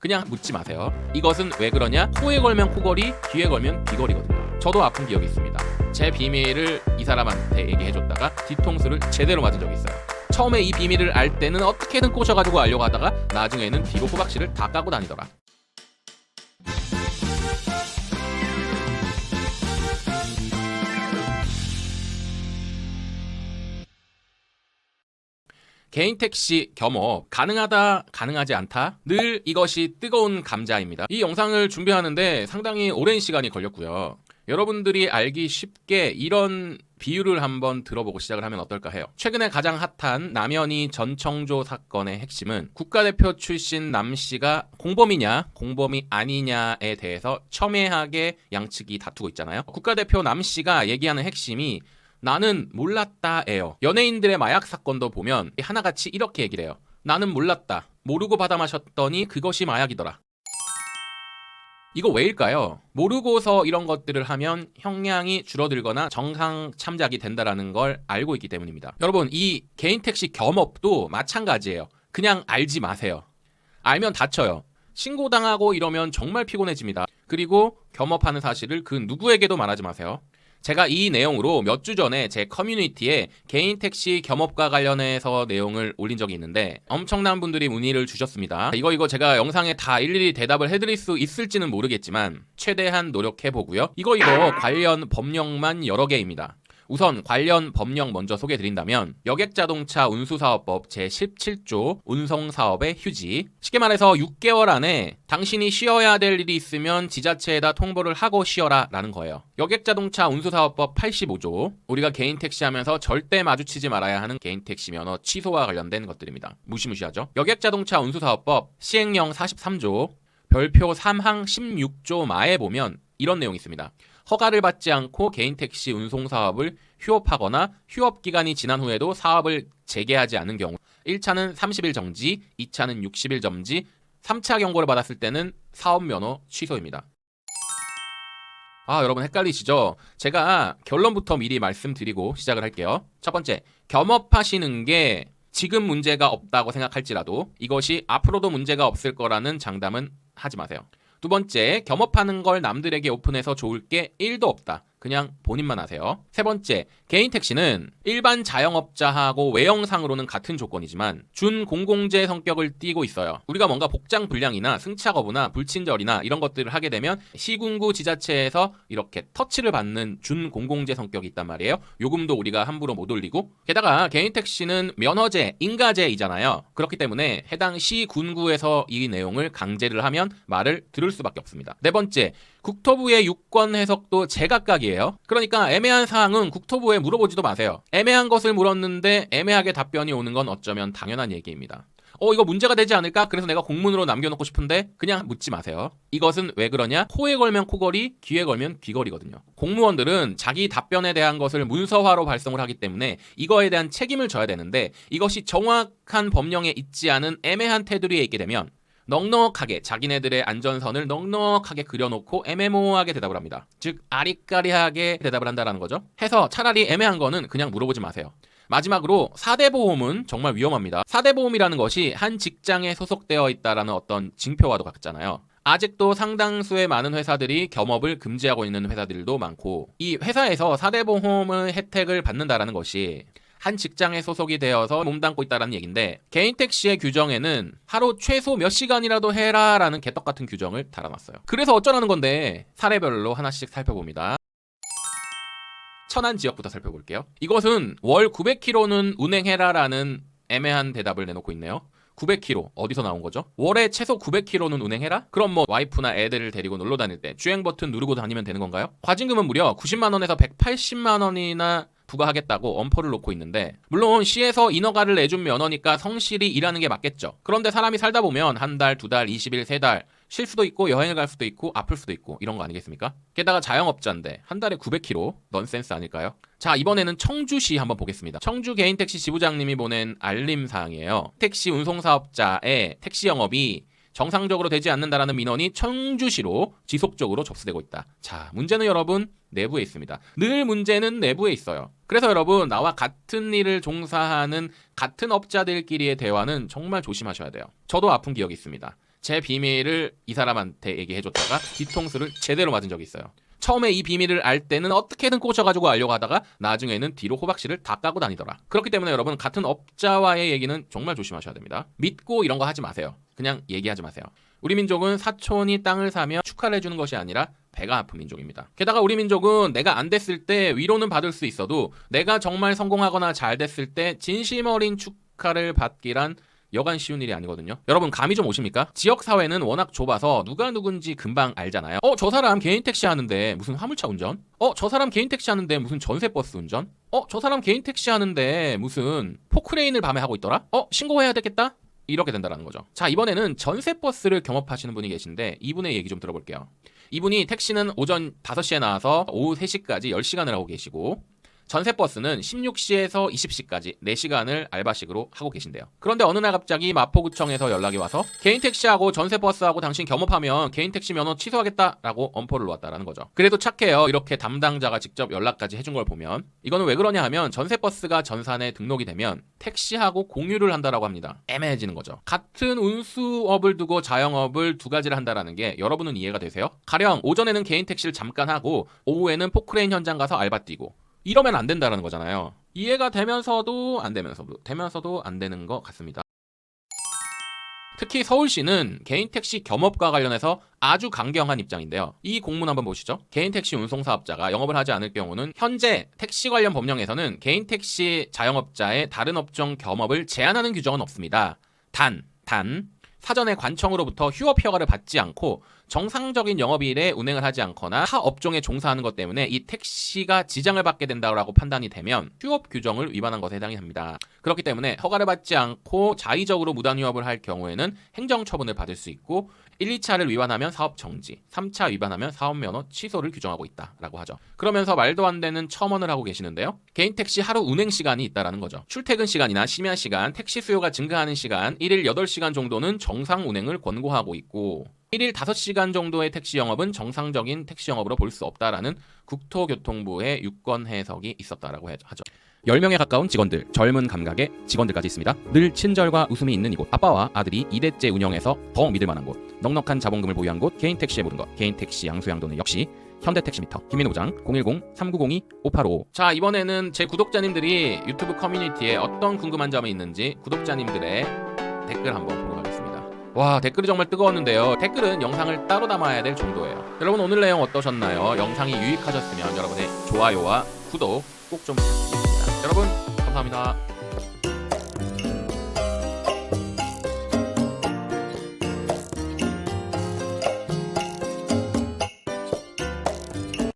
그냥 묻지 마세요. 이것은 왜 그러냐? 코에 걸면 코걸이, 귀에 걸면 귀걸이거든요. 저도 아픈 기억이 있습니다. 제 비밀을 이 사람한테 얘기해줬다가 뒤통수를 제대로 맞은 적이 있어요. 처음에 이 비밀을 알 때는 어떻게든 꼬셔가지고 알려고 하다가 나중에는 뒤로 호박씨를 다 까고 다니더라. 개인 택시 겸업 가능하다 가능하지 않다 늘 이것이 뜨거운 감자입니다. 이 영상을 준비하는데 상당히 오랜 시간이 걸렸고요. 여러분들이 알기 쉽게 이런 비유를 한번 들어보고 시작을 하면 어떨까 해요. 최근에 가장 핫한 남현희 전청조 사건의 핵심은 국가대표 출신 남씨가 공범이냐 공범이 아니냐에 대해서 첨예하게 양측이 다투고 있잖아요. 국가대표 남씨가 얘기하는 핵심이 나는 몰랐다예요. 연예인들의 마약 사건도 보면 하나같이 이렇게 얘기를 해요. 나는 몰랐다. 모르고 받아 마셨더니 그것이 마약이더라. 이거 왜일까요? 모르고서 이런 것들을 하면 형량이 줄어들거나 정상 참작이 된다는 걸 알고 있기 때문입니다. 여러분, 이 개인 택시 겸업도 마찬가지예요. 그냥 알지 마세요. 알면 다쳐요. 신고당하고 이러면 정말 피곤해집니다. 그리고 겸업하는 사실을 그 누구에게도 말하지 마세요. 제가 이 내용으로 몇 주 전에 제 커뮤니티에 개인 택시 겸업과 관련해서 내용을 올린 적이 있는데 엄청난 분들이 문의를 주셨습니다. 이거 제가 영상에 다 일일이 대답을 해드릴 수 있을지는 모르겠지만 최대한 노력해보고요. 이거 관련 법령만 여러 개입니다. 우선 관련 법령 먼저 소개해드린다면 여객자동차 운수사업법 제17조 운송사업의 휴지, 쉽게 말해서 6개월 안에 당신이 쉬어야 될 일이 있으면 지자체에다 통보를 하고 쉬어라 라는 거예요. 여객자동차 운수사업법 85조, 우리가 개인 택시하면서 절대 마주치지 말아야 하는 개인 택시 면허 취소와 관련된 것들입니다. 무시무시하죠. 여객자동차 운수사업법 시행령 43조 별표 3항 16조 마에 보면 이런 내용이 있습니다. 허가를 받지 않고 개인 택시 운송 사업을 휴업하거나 휴업 기간이 지난 후에도 사업을 재개하지 않은 경우 1차는 30일 정지, 2차는 60일 정지, 3차 경고를 받았을 때는 사업 면허 취소입니다. 여러분 헷갈리시죠? 제가 결론부터 미리 말씀드리고 시작을 할게요. 첫 번째, 겸업하시는 게 지금 문제가 없다고 생각할지라도 이것이 앞으로도 문제가 없을 거라는 장담은 하지 마세요. 두 번째, 겸업하는 걸 남들에게 오픈해서 좋을 게 1도 없다. 그냥 본인만 하세요. 세 번째, 개인 택시는 일반 자영업자하고 외형상으로는 같은 조건이지만 준공공재 성격을 띠고 있어요. 우리가 뭔가 복장 불량이나 승차 거부나 불친절이나 이런 것들을 하게 되면 시군구 지자체에서 이렇게 터치를 받는 준공공재 성격이 있단 말이에요. 요금도 우리가 함부로 못 올리고, 게다가 개인 택시는 면허제, 인가제이잖아요. 그렇기 때문에 해당 시군구에서 이 내용을 강제를 하면 말을 들을 수밖에 없습니다. 네 번째, 국토부의 유권 해석도 제각각이에요. 그러니까 애매한 사항은 국토부에 물어보지도 마세요. 애매한 것을 물었는데 애매하게 답변이 오는 건 어쩌면 당연한 얘기입니다. 이거 문제가 되지 않을까? 그래서 내가 공문으로 남겨놓고 싶은데 그냥 묻지 마세요. 이것은 왜 그러냐? 코에 걸면 코걸이, 귀에 걸면 귀걸이거든요. 공무원들은 자기 답변에 대한 것을 문서화로 발송을 하기 때문에 이거에 대한 책임을 져야 되는데 이것이 정확한 법령에 있지 않은 애매한 테두리에 있게 되면 넉넉하게 자기네들의 안전선을 넉넉하게 그려놓고 애매모호하게 대답을 합니다. 즉 아리까리하게 대답을 한다는 거죠. 해서 차라리 애매한 거는 그냥 물어보지 마세요. 마지막으로 4대 보험은 정말 위험합니다. 4대 보험이라는 것이 한 직장에 소속되어 있다라는 어떤 징표와도 같잖아요. 아직도 상당수의 많은 회사들이 겸업을 금지하고 있는 회사들도 많고, 이 회사에서 4대 보험의 혜택을 받는다라는 것이 한 직장에 소속이 되어서 몸담고 있다는 얘기인데, 개인 택시의 규정에는 하루 최소 몇 시간이라도 해라라는 개떡같은 규정을 달아놨어요. 그래서 어쩌라는 건데 사례별로 하나씩 살펴봅니다. 천안 지역부터 살펴볼게요. 이것은 월 900km는 운행해라라는 애매한 대답을 내놓고 있네요. 900km 어디서 나온 거죠? 월에 최소 900km는 운행해라? 그럼 뭐 와이프나 애들을 데리고 놀러 다닐 때 주행 버튼 누르고 다니면 되는 건가요? 과징금은 무려 90만 원에서 180만 원이나 부과하겠다고 엄포를 놓고 있는데, 물론 시에서 인허가를 내준 면허니까 성실히 일하는 게 맞겠죠. 그런데 사람이 살다 보면 한 달, 두 달, 20일, 세 달 쉴 수도 있고 여행을 갈 수도 있고 아플 수도 있고 이런 거 아니겠습니까? 게다가 자영업자인데 한 달에 900km? 넌센스 아닐까요? 자, 이번에는 청주시 한번 보겠습니다. 청주 개인택시 지부장님이 보낸 알림사항이에요. 택시 운송사업자의 택시 영업이 정상적으로 되지 않는다라는 민원이 청주시로 지속적으로 접수되고 있다. 자, 문제는 여러분 내부에 있습니다. 늘 문제는 내부에 있어요. 그래서 여러분, 나와 같은 일을 종사하는 같은 업자들끼리의 대화는 정말 조심하셔야 돼요. 저도 아픈 기억이 있습니다. 제 비밀을 이 사람한테 얘기해줬다가 뒤통수를 제대로 맞은 적이 있어요. 처음에 이 비밀을 알 때는 어떻게든 꼬셔가지고 알려고 하다가 나중에는 뒤로 호박씨를 다 까고 다니더라. 그렇기 때문에 여러분 같은 업자와의 얘기는 정말 조심하셔야 됩니다. 믿고 이런 거 하지 마세요. 그냥 얘기하지 마세요. 우리 민족은 사촌이 땅을 사며 축하를 해주는 것이 아니라 배가 아픈 민족입니다. 게다가 우리 민족은 내가 안 됐을 때 위로는 받을 수 있어도 내가 정말 성공하거나 잘 됐을 때 진심 어린 축하를 받기란 여간 쉬운 일이 아니거든요. 여러분 감이 좀 오십니까? 지역사회는 워낙 좁아서 누가 누군지 금방 알잖아요. 저 사람 개인 택시 하는데 무슨 화물차 운전? 저 사람 개인 택시 하는데 무슨 전세버스 운전? 저 사람 개인 택시 하는데 무슨 포크레인을 밤에 하고 있더라? 신고해야 되겠다? 이렇게 된다는 거죠. 자, 이번에는 전세버스를 경업하시는 분이 계신데 이분의 얘기 좀 들어볼게요. 이분이 택시는 오전 5시에 나와서 오후 3시까지 10시간을 하고 계시고 전세버스는 16시에서 20시까지 4시간을 알바식으로 하고 계신데요. 그런데 어느 날 갑자기 마포구청에서 연락이 와서 개인 택시하고 전세버스하고 당신 겸업하면 개인 택시 면허 취소하겠다라고 엄포를 놓았다라는 거죠. 그래도 착해요. 이렇게 담당자가 직접 연락까지 해준 걸 보면. 이거는 왜 그러냐 하면 전세버스가 전산에 등록이 되면 택시하고 공유를 한다라고 합니다. 애매해지는 거죠. 같은 운수업을 두고 자영업을 두 가지를 한다라는 게 여러분은 이해가 되세요? 가령 오전에는 개인 택시를 잠깐 하고 오후에는 포크레인 현장 가서 알바 뛰고 이러면 안 된다라는 거잖아요. 이해가 되면서도 안 되면서도 안 되는 것 같습니다. 특히 서울시는 개인 택시 겸업과 관련해서 아주 강경한 입장인데요. 이 공문 한번 보시죠. 개인 택시 운송사업자가 영업을 하지 않을 경우는 현재 택시 관련 법령에서는 개인 택시 자영업자의 다른 업종 겸업을 제한하는 규정은 없습니다. 단 사전에 관청으로부터 휴업 허가를 받지 않고 정상적인 영업일에 운행을 하지 않거나 타 업종에 종사하는 것 때문에 이 택시가 지장을 받게 된다고 판단이 되면 휴업 규정을 위반한 것에 해당이 됩니다. 그렇기 때문에 허가를 받지 않고 자의적으로 무단 휴업을 할 경우에는 행정처분을 받을 수 있고 1, 2차를 위반하면 사업 정지, 3차 위반하면 사업면허 취소를 규정하고 있다라고 하죠. 그러면서 말도 안 되는 첨언을 하고 계시는데요. 개인 택시 하루 운행 시간이 있다라는 거죠. 출퇴근 시간이나 심야 시간, 택시 수요가 증가하는 시간 1일 8시간 정도는 정상 운행을 권고하고 있고 1일 5시간 정도의 택시 영업은 정상적인 택시 영업으로 볼 수 없다라는 국토교통부의 유권 해석이 있었다라고 하죠. 10명에 가까운 직원들, 젊은 감각의 직원들까지 있습니다. 늘 친절과 웃음이 있는 이곳, 아빠와 아들이 2대째 운영해서 더 믿을 만한 곳, 넉넉한 자본금을 보유한 곳, 개인 택시의 모든 것, 개인 택시 양수양도는 역시 현대택시미터, 김민우 부장 010-3902-5855. 자, 이번에는 제 구독자님들이 유튜브 커뮤니티에 어떤 궁금한 점이 있는지 구독자님들의 댓글 한번 보러 가겠습니다. 와, 댓글이 정말 뜨거웠는데요. 댓글은 영상을 따로 담아야 될 정도예요. 여러분 오늘 내용 어떠셨나요? 영상이 유익하셨으면 여러분의 좋아요와 구독 꼭 좀 부탁드립니다. 여러분 감사합니다.